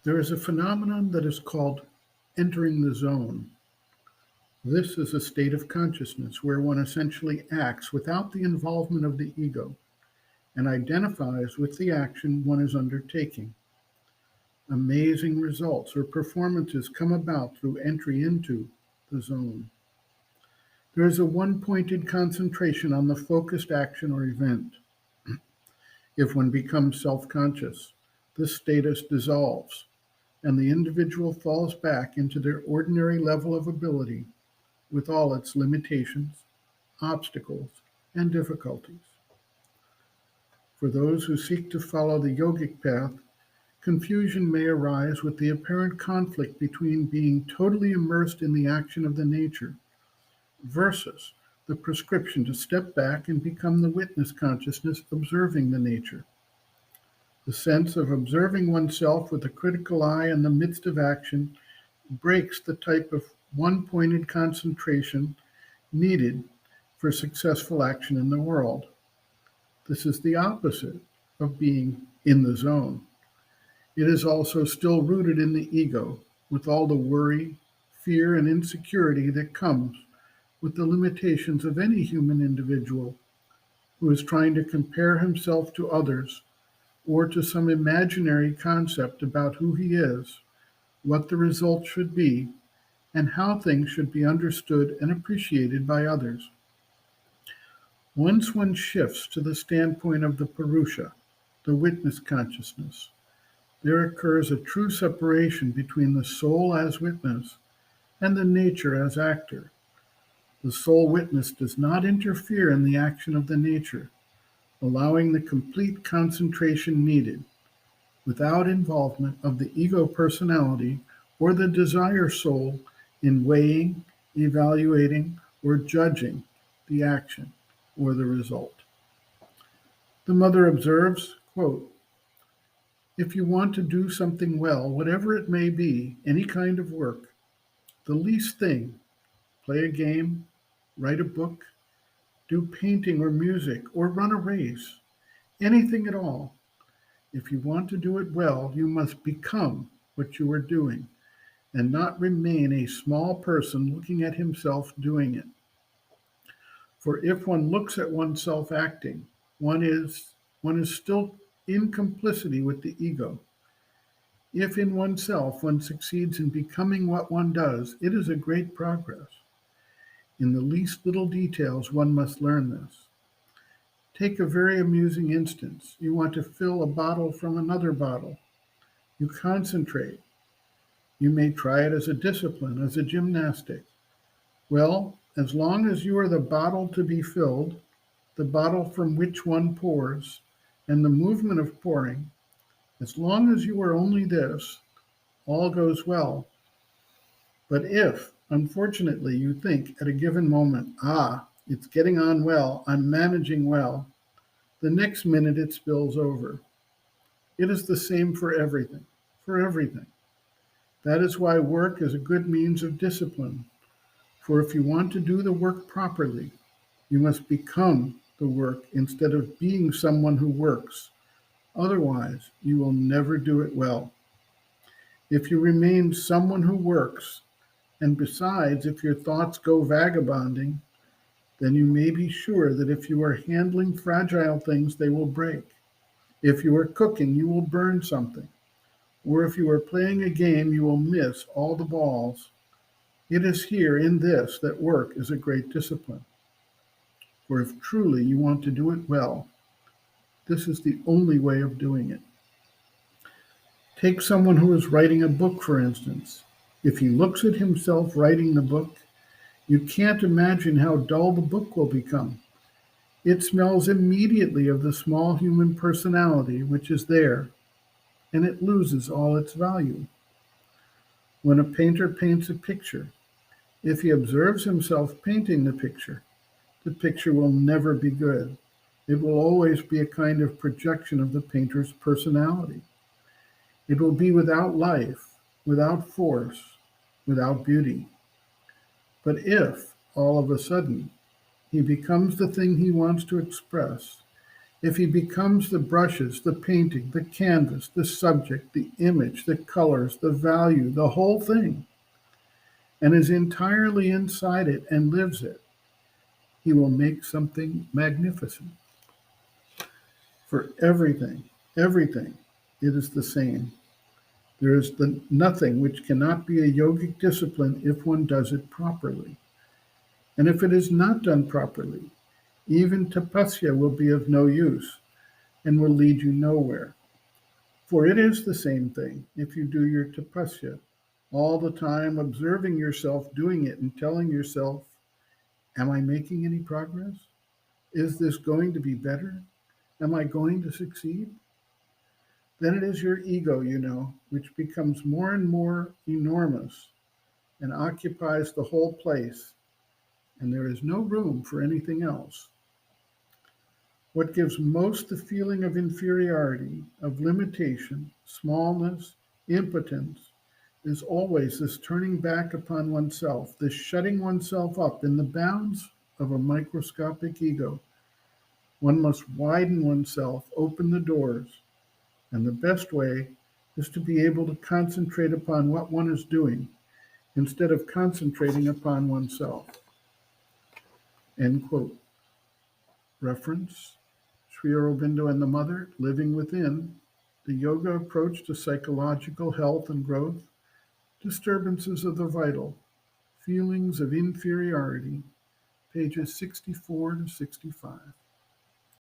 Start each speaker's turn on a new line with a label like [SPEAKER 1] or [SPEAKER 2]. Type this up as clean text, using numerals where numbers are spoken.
[SPEAKER 1] There is a phenomenon that is called entering the zone. This is a state of consciousness where one essentially acts without the involvement of the ego and identifies with the action one is undertaking. Amazing results or performances come about through entry into the zone. There is a one-pointed concentration on the focused action or event. If one becomes self-conscious, this status dissolves, and the individual falls back into their ordinary level of ability with all its limitations, obstacles, and difficulties. For those who seek to follow the yogic path, confusion may arise with the apparent conflict between being totally immersed in the action of the nature versus the prescription to step back and become the witness consciousness observing the nature. The sense of observing oneself with a critical eye in the midst of action breaks the type of one-pointed concentration needed for successful action in the world. This is the opposite of being in the zone. It is also still rooted in the ego, with all the worry, fear, and insecurity that comes with the limitations of any human individual who is trying to compare himself to others or to some imaginary concept about who he is, what the result should be, and how things should be understood and appreciated by others. Once one shifts to the standpoint of the Purusha, the witness consciousness, there occurs a true separation between the soul as witness and the nature as actor. The soul witness does not interfere in the action of the nature, allowing the complete concentration needed, without involvement of the ego personality or the desire soul in weighing, evaluating, or judging the action or the result. The mother observes, quote, "If you want to do something well, whatever it may be, any kind of work, the least thing, play a game, write a book, do painting or music, or run a race, anything at all. If you want to do it well, you must become what you are doing and not remain a small person looking at himself doing it. For if one looks at oneself acting, one is still in complicity with the ego. If in oneself one succeeds in becoming what one does, it is a great progress. In the least little details, one must learn this. Take a very amusing instance. You want to fill a bottle from another bottle. You concentrate. You may try it as a discipline, as a gymnastic. Well, as long as you are the bottle to be filled, the bottle from which one pours, and the movement of pouring, as long as you are only this, all goes well. But if, unfortunately, you think at a given moment, it's getting on well, I'm managing well, the next minute it spills over. It is the same for everything, for everything. That is why work is a good means of discipline. For if you want to do the work properly, you must become the work instead of being someone who works. Otherwise, you will never do it well. If you remain someone who works, and besides, if your thoughts go vagabonding, then you may be sure that if you are handling fragile things, they will break. If you are cooking, you will burn something. Or if you are playing a game, you will miss all the balls. It is here in this that work is a great discipline. For if truly you want to do it well, this is the only way of doing it. Take someone who is writing a book, for instance. If he looks at himself writing the book, you can't imagine how dull the book will become. It smells immediately of the small human personality which is there, and it loses all its value. When a painter paints a picture, if he observes himself painting the picture will never be good. It will always be a kind of projection of the painter's personality. It will be without life, without force, without beauty. But if, all of a sudden, he becomes the thing he wants to express, If he becomes the brushes, the painting, the canvas, the subject, the image, the colors, the value, the whole thing, and is entirely inside it and lives it, he will make something magnificent. For everything, it is the same. There is nothing which cannot be a yogic discipline if one does it properly. And if it is not done properly, even tapasya will be of no use and will lead you nowhere. For it is the same thing if you do your tapasya, all the time observing yourself doing it and telling yourself, am I making any progress? Is this going to be better? Am I going to succeed? Then it is your ego, which becomes more and more enormous and occupies the whole place, and there is no room for anything else. What gives most the feeling of inferiority, of limitation, smallness, impotence, is always this turning back upon oneself, this shutting oneself up in the bounds of a microscopic ego. One must widen oneself, open the doors, and the best way is to be able to concentrate upon what one is doing instead of concentrating upon oneself. End quote. Reference, Sri Aurobindo and the Mother, Living Within, The Yoga Approach to Psychological Health and Growth, Disturbances of the Vital, Feelings of Inferiority, pages 64 to 65.